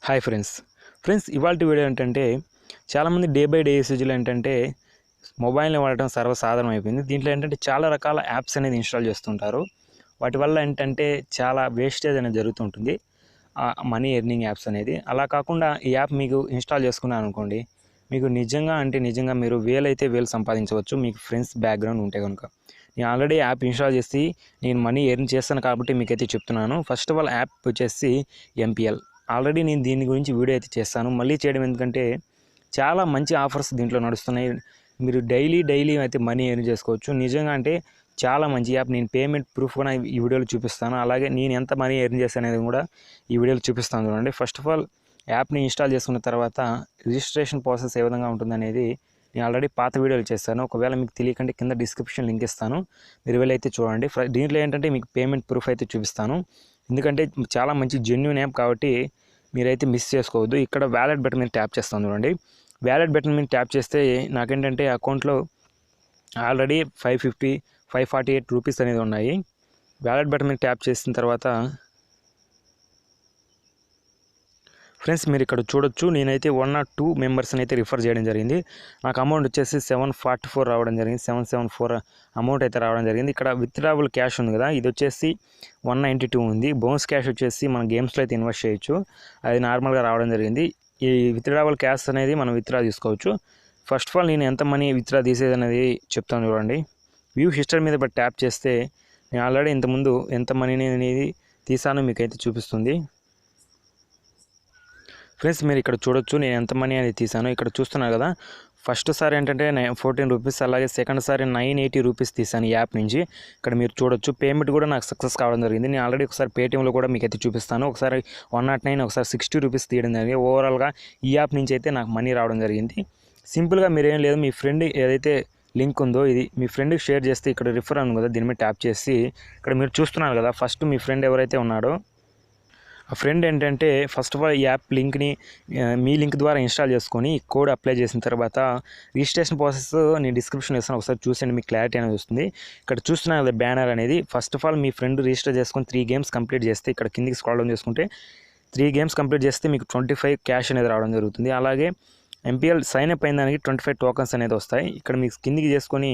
Hi friends ఇవాల్టి video ఏంటంటే చాలామంది డే బై డే యూసేజ్లో ఏంటంటే మొబైల్ని వాడటం సర్వసాధారణం అయిపోయింది. దీంట్లో ఏంటంటే చాలా రకాల యాప్స్ అనేది ఇన్స్టాల్ చేస్తుంటారు. వాటి వల్ల ఏంటంటే చాలా వేస్టేజ్ అనేది జరుగుతుంటుంది, మనీ ఎర్నింగ్ యాప్స్ అనేది. అలా కాకుండా ఈ యాప్ మీకు ఇన్స్టాల్ చేసుకున్నాను అనుకోండి, మీకు నిజంగా మీరు వేలైతే వేలు సంపాదించవచ్చు మీకు ఫ్రెండ్స్ బ్యాక్గ్రౌండ్ ఉంటే కనుక. నేను ఆల్రెడీ యాప్ ఇన్స్టాల్ చేసి నేను మనీ ఎర్న్ చేస్తాను కాబట్టి మీకైతే చెప్తున్నాను. ఫస్ట్ ఆఫ్ ఆల్ యాప్ వచ్చేసి ఎంపీఎల్. ఆల్రెడీ నేను దీని గురించి వీడియో అయితే చేస్తాను, మళ్ళీ చేయడం ఎందుకంటే చాలా మంచి ఆఫర్స్ దీంట్లో నడుస్తున్నాయి. మీరు డైలీ అయితే మనీ ఎర్న్ చేసుకోవచ్చు. నిజంగా అంటే చాలా మంచి యాప్. నేను పేమెంట్ ప్రూఫ్ కూడా ఈ వీడియోలో చూపిస్తాను. అలాగే నేను ఎంత మనీ ఎర్న్ చేస్తాను అనేది కూడా ఈ వీడియోలో చూపిస్తాను చూడండి. ఫస్ట్ ఆఫ్ ఆల్ యాప్ని ఇన్స్టాల్ చేసుకున్న తర్వాత రిజిస్ట్రేషన్ ప్రాసెస్ ఏ విధంగా ఉంటుందనేది నేను ఆల్రెడీ పాత వీడియోలు చేస్తాను. ఒకవేళ మీకు తెలియకంటే కింద డిస్క్రిప్షన్ లింక్ ఇస్తాను, మీరు వెళ్ళైతే చూడండి. దీంట్లో ఏంటంటే మీకు పేమెంట్ ప్రూఫ్ అయితే చూపిస్తాను, ఎందుకంటే చాలా మంచి జెన్యూన్ యాప్ కాబట్టి మీరైతే మిస్ చేసుకోవద్దు. ఇక్కడ వ్యాలెట్ బటన్ మీద ట్యాప్ చేస్తాను చూడండి. వ్యాలెట్ బటన్ మీద ట్యాప్ చేస్తే నాకేంటంటే అకౌంట్లో ఆల్రెడీ 548 రూపీస్ అనేది ఉన్నాయి. వ్యాలెట్ బటన్ మీద ట్యాప్ చేసిన తర్వాత ఫ్రెండ్స్ మీరు ఇక్కడ చూడొచ్చు, నేనైతే 102 మెంబర్స్ని అయితే రిఫర్ చేయడం జరిగింది. నాకు అమౌంట్ వచ్చేసి 744 రావడం జరిగింది. 774 అమౌంట్ అయితే రావడం జరిగింది. ఇక్కడ విత్డ్రావల్ క్యాష్ ఉంది కదా, ఇది వచ్చేసి 192 ఉంది. బౌన్స్ క్యాష్ వచ్చేసి మనం గేమ్స్లో అయితే ఇన్వెస్ట్ చేయొచ్చు, అది నార్మల్గా రావడం జరిగింది. ఈ విత్డ్రావల్ క్యాష్ అనేది మనం విత్డ్రా తీసుకోవచ్చు. ఫస్ట్ ఆఫ్ ఆల్ నేను ఎంత మనీ విత్డ్రా తీసేది అనేది చెప్తాను చూడండి. వ్యూ హిస్టరీ మీద ట్యాప్ చేస్తే నేను ఆల్రెడీ ఇంతకుముందు ఎంత మనీని అనేది తీసానో మీకైతే చూపిస్తుంది. ఫ్రెండ్స్ మీరు ఇక్కడ చూడొచ్చు నేను ఎంత మనీ అనేది తీసాను. ఇక్కడ చూస్తున్నారు కదా, ఫస్ట్ సారి ఏంటంటే 14 రూపీస్, అలాగే సెకండ్ సారి 980 రూపీస్ తీసాను ఈ యాప్ నుంచి. ఇక్కడ మీరు చూడొచ్చు పేమెంట్ కూడా నాకు సక్సెస్ కావడం జరిగింది. నేను ఆల్రెడీ ఒకసారి పేటీఎంలో కూడా మీకు అయితే చూపిస్తాను. ఒకసారి 109, ఒకసారి 60 రూపీస్ తీయడం జరిగింది. ఓవరాల్గా ఈ యాప్ నుంచి అయితే నాకు మనీ రావడం జరిగింది. సింపుల్గా మీరేం లేదు, మీ ఫ్రెండ్ ఏదైతే లింక్ ఉందో ఇది మీ ఫ్రెండ్కి షేర్ చేస్తే ఇక్కడ రిఫర్ ఉంది కదా, దీని మీద ట్యాప్ చేసి ఇక్కడ మీరు చూస్తున్నారు కదా, ఫస్ట్ మీ ఫ్రెండ్ ఎవరైతే ఉన్నాడో ఆ ఫ్రెండ్ ఏంటంటే ఫస్ట్ ఆఫ్ ఆల్ ఈ యాప్ లింక్ని మీ లింక్ ద్వారా ఇన్స్టాల్ చేసుకొని కోడ్ అప్లై చేసిన తర్వాత రిజిస్ట్రేషన్ ప్రాసెస్ నేను డిస్క్రిప్షన్ ఇస్తాను, ఒకసారి చూసండి, మీకు క్లారిటీ అనేది వస్తుంది. ఇక్కడ చూస్తున్నారు కదా బ్యానర్ అనేది, first of all me friend register చేసుకొని 3 గేమ్స్ కంప్లీట్ చేస్తే ఇక్కడ కిందికి స్క్రాల్ డౌన్ చేసుకుంటే 3 గేమ్స్ కంప్లీట్ చేస్తే మీకు 25 క్యాష్ అనేది రావడం జరుగుతుంది. అలాగే ఎంపీఎల్ సైన్ అప్ అయిన దానికి 25 టోకన్స్ అనేది వస్తాయి. ఇక్కడ మీకు కిందికి చేసుకొని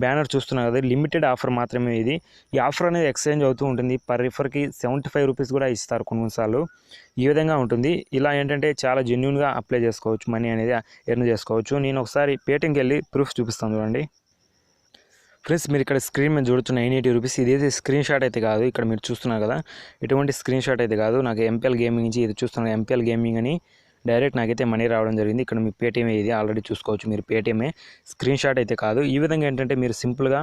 బ్యానర్ చూస్తున్నారు కదా, లిమిటెడ్ ఆఫర్ మాత్రమే ఇది. ఈ ఆఫర్ అనేది ఎక్స్చేంజ్ అవుతూ ఉంటుంది. పర్ రిఫర్కి 75 రూపీస్ కూడా ఇస్తారు కొన్నిసార్లు. ఈ విధంగా ఉంటుంది. ఇలా ఏంటంటే చాలా జెన్యూన్గా అప్లై చేసుకోవచ్చు, మనీ అనేది ఎర్న్ చేసుకోవచ్చు. నేను ఒకసారి పేటీఎంకి వెళ్ళి ప్రూఫ్ చూపిస్తాను చూడండి. ఫ్రెండ్స్ మీరు ఇక్కడ స్క్రీన్ మీద చూడొచ్చు 980 రూపీస్. ఇదైతే స్క్రీన్ షాట్ అయితే కాదు, ఇక్కడ మీరు చూస్తున్నారు కదా, ఎటువంటి స్క్రీన్ షాట్ అయితే కాదు. నాకు ఎంపీఎల్ గేమింగ్ నుంచి ఇది చూస్తున్నారు, ఎంపీఎల్ గేమింగ్ అని డైరెక్ట్ నాకైతే మనీ రావడం జరిగింది. ఇక్కడ మీ పేటీఎం ఇది ఆల్రెడీ చూసుకోవచ్చు, మీరు పేటీఎమే, స్క్రీన్ షాట్ అయితే కాదు. ఈ విధంగా ఏంటంటే మీరు సింపుల్గా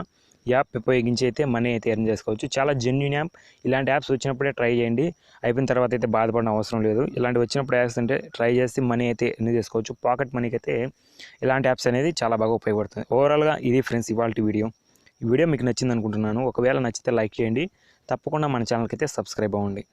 యాప్ ఉపయోగించి అయితే మనీ అయితే ఎర్న్ చేసుకోవచ్చు. చాలా జెన్యూన్ యాప్. ఇలాంటి యాప్స్ వచ్చినప్పుడే ట్రై చేయండి, అయిపోయిన తర్వాత అయితే బాధపడడం అవసరం లేదు. ఇలాంటి వచ్చినప్పుడు యాప్స్ అంటే ట్రై చేసి మనీ అయితే ఎర్న్ చేసుకోవచ్చు. పాకెట్ మనీకి అయితే ఇలాంటి యాప్స్ అనేది చాలా బాగా ఉపయోగపడుతుంది. ఓవరాల్గా ఇది ఫ్రెండ్స్ ఇవాల్టి వీడియో. ఈ వీడియో మీకు నచ్చింది అనుకుంటున్నాను. ఒకవేళ నచ్చితే లైక్ చేయండి, తప్పకుండా మన ఛానల్కి అయితే సబ్స్క్రైబ్ అవ్వండి.